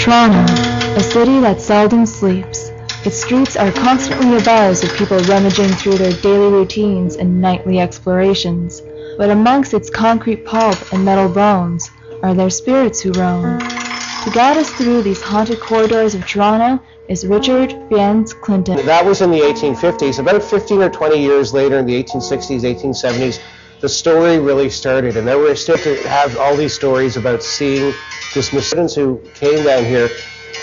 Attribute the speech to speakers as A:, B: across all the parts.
A: Toronto, a city that seldom sleeps. Its streets are constantly abuzz with people rummaging through their daily routines and nightly explorations. But amongst its concrete pulp and metal bones are their spirits who roam. To guide us through these haunted corridors of Toronto is Richard Biens Clinton.
B: That was in the 1850s. About 15 or 20 years later, in the 1860s, 1870s, the story really started, and there were still to have all these stories about seeing this students who came down here,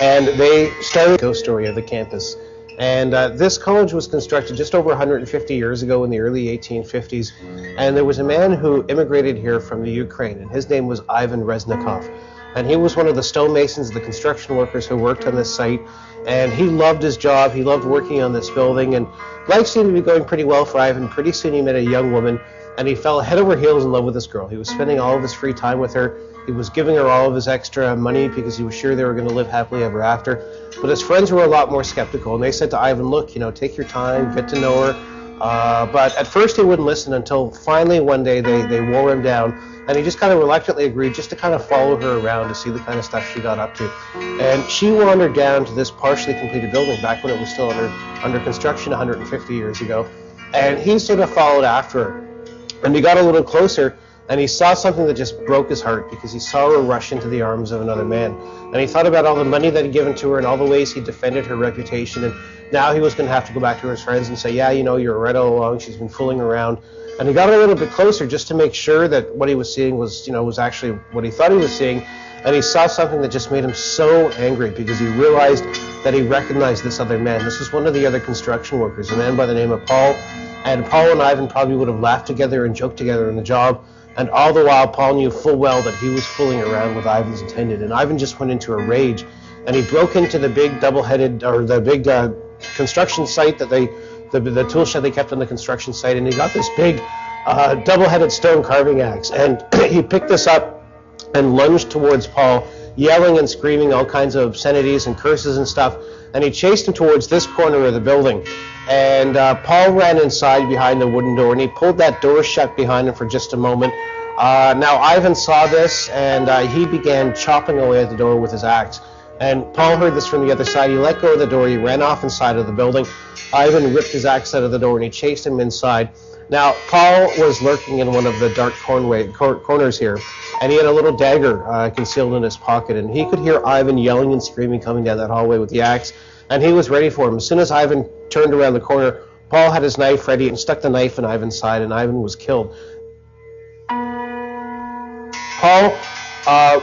B: and they started the ghost story of the campus. And this college was constructed just over 150 years ago in the early 1850s, and there was a man who immigrated here from the Ukraine, and his name was Ivan Reznikov. And he was one of the stonemasons, the construction workers who worked on this site, and he loved his job, he loved working on this building, and life seemed to be going pretty well for Ivan. Pretty soon he met a young woman, and he fell head over heels in love with this girl. He was spending all of his free time with her. He was giving her all of his extra money because he was sure they were going to live happily ever after. But his friends were a lot more skeptical, and they said to Ivan, look, take your time, get to know her. But at first he wouldn't listen until finally one day they wore him down, and he just kind of reluctantly agreed just to kind of follow her around to see the kind of stuff she got up to. And she wandered down to this partially completed building back when it was still under construction 150 years ago. And he sort of followed after her. And he got a little closer, and he saw something that just broke his heart, because he saw her rush into the arms of another man. And he thought about all the money that he'd given to her and all the ways he defended her reputation, and now he was going to have to go back to his friends and say, yeah, you're right all along, she's been fooling around. And he got a little bit closer just to make sure that what he was seeing was actually what he thought he was seeing. And he saw something that just made him so angry, because he realized that he recognized this other man. This was one of the other construction workers, a man by the name of Paul. And Paul and Ivan probably would have laughed together and joked together in the job. And all the while, Paul knew full well that he was fooling around with Ivan's attendant. And Ivan just went into a rage, and he broke into the big double-headed, or the big construction site that the tool shed they kept on the construction site, and he got this big double-headed stone carving axe. And he picked this up and lunged towards Paul, yelling and screaming all kinds of obscenities and curses and stuff. And he chased him towards this corner of the building. And Paul ran inside behind the wooden door, and he pulled that door shut behind him for just a moment. Now Ivan saw this, and he began chopping away at the door with his axe. And Paul heard this from the other side. He let go of the door. He ran off inside of the building. Ivan ripped his axe out of the door, and he chased him inside. Now, Paul was lurking in one of the dark corners here, and he had a little dagger concealed in his pocket, and he could hear Ivan yelling and screaming coming down that hallway with the axe, and he was ready for him. As soon as Ivan turned around the corner, Paul had his knife ready and stuck the knife in Ivan's side, and Ivan was killed. Paul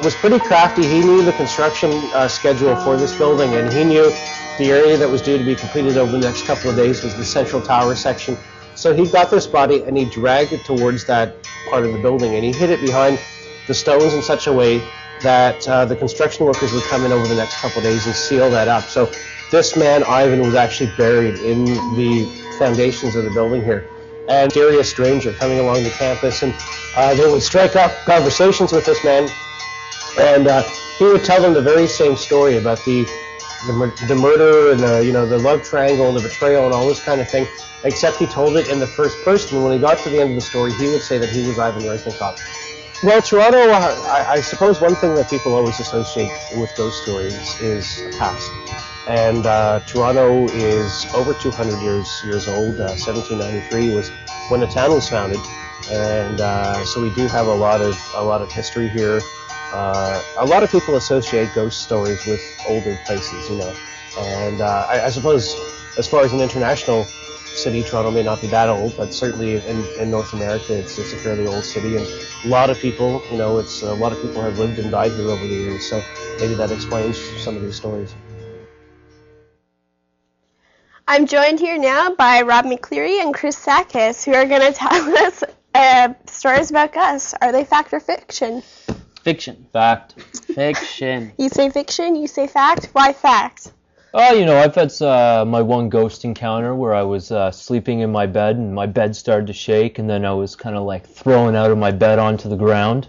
B: was pretty crafty. He knew the construction schedule for this building, and he knew the area that was due to be completed over the next couple of days was the central tower section. So he got this body and he dragged it towards that part of the building, and he hid it behind the stones in such a way that the construction workers would come in over the next couple of days and seal that up. So this man, Ivan, was actually buried in the foundations of the building here. And a mysterious stranger coming along the campus, and they would strike up conversations with this man, and he would tell them the very same story about the murder and the love triangle and the betrayal and all this kind of thing, except he told it in the first person. When he got to the end of the story, he would say that he was Ivan Reznikov. Well, Toronto, I suppose one thing that people always associate with ghost stories is the past. And Toronto is over 200 years old. 1793 was when the town was founded, and so we do have a lot of history here. A lot of people associate ghost stories with older places, and I suppose as far as an international city, Toronto may not be that old, but certainly in North America, it's a fairly old city, and a lot of people, a lot of people have lived and died here over the years, so maybe that explains some of these stories.
C: I'm joined here now by Rob McCleary and Chris Sakis, who are going to tell us stories about Gus. Are they fact or fiction?
D: Fiction. Fact. Fiction.
C: You say fiction, you say fact. Why fact?
D: Oh, I've had my one ghost encounter where I was sleeping in my bed, and my bed started to shake, and then I was kind of like thrown out of my bed onto the ground.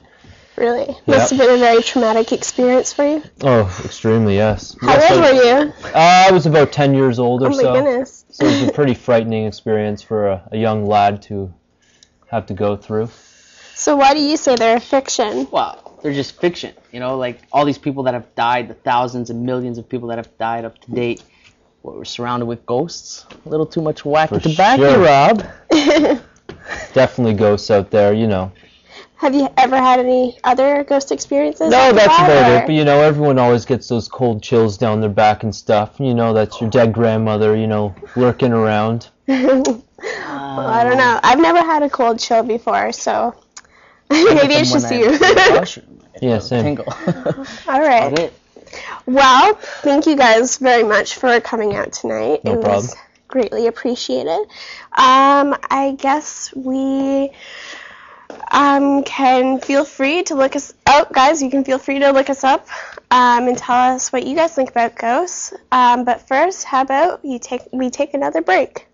C: Really? Must have been a very traumatic experience for you.
D: Oh, extremely, yes.
C: How old were you?
D: I was about 10 years old or so.
C: Oh my goodness.
D: So it was a pretty frightening experience for a young lad to have to go through.
C: So why do you say they're fiction?
D: Well,
E: they're just fiction. You know, like all these people that have died, the thousands and millions of people that have died up to date. We're surrounded with ghosts. A little too much wacky tobacco,
D: sure.
E: Rob.
D: Definitely ghosts out there, you know.
C: Have you ever had any other ghost experiences?
D: No,
C: like
D: that's
C: that,
D: about
C: or-
D: it. But, you know, everyone always gets those cold chills down their back and stuff. You know, that's your dead grandmother, you know, lurking around.
C: Well, I don't know. I've never had a cold chill before, so maybe it's just you.
D: Yeah, same.
E: Tingle.
C: All right.
E: About it.
C: Well, thank you guys very much for coming out tonight.
D: No
C: It was
D: problem.
C: greatly appreciated. I guess we can feel free to look us up, guys. You can feel free to look us up and tell us what you guys think about ghosts. But first, how about we take another break?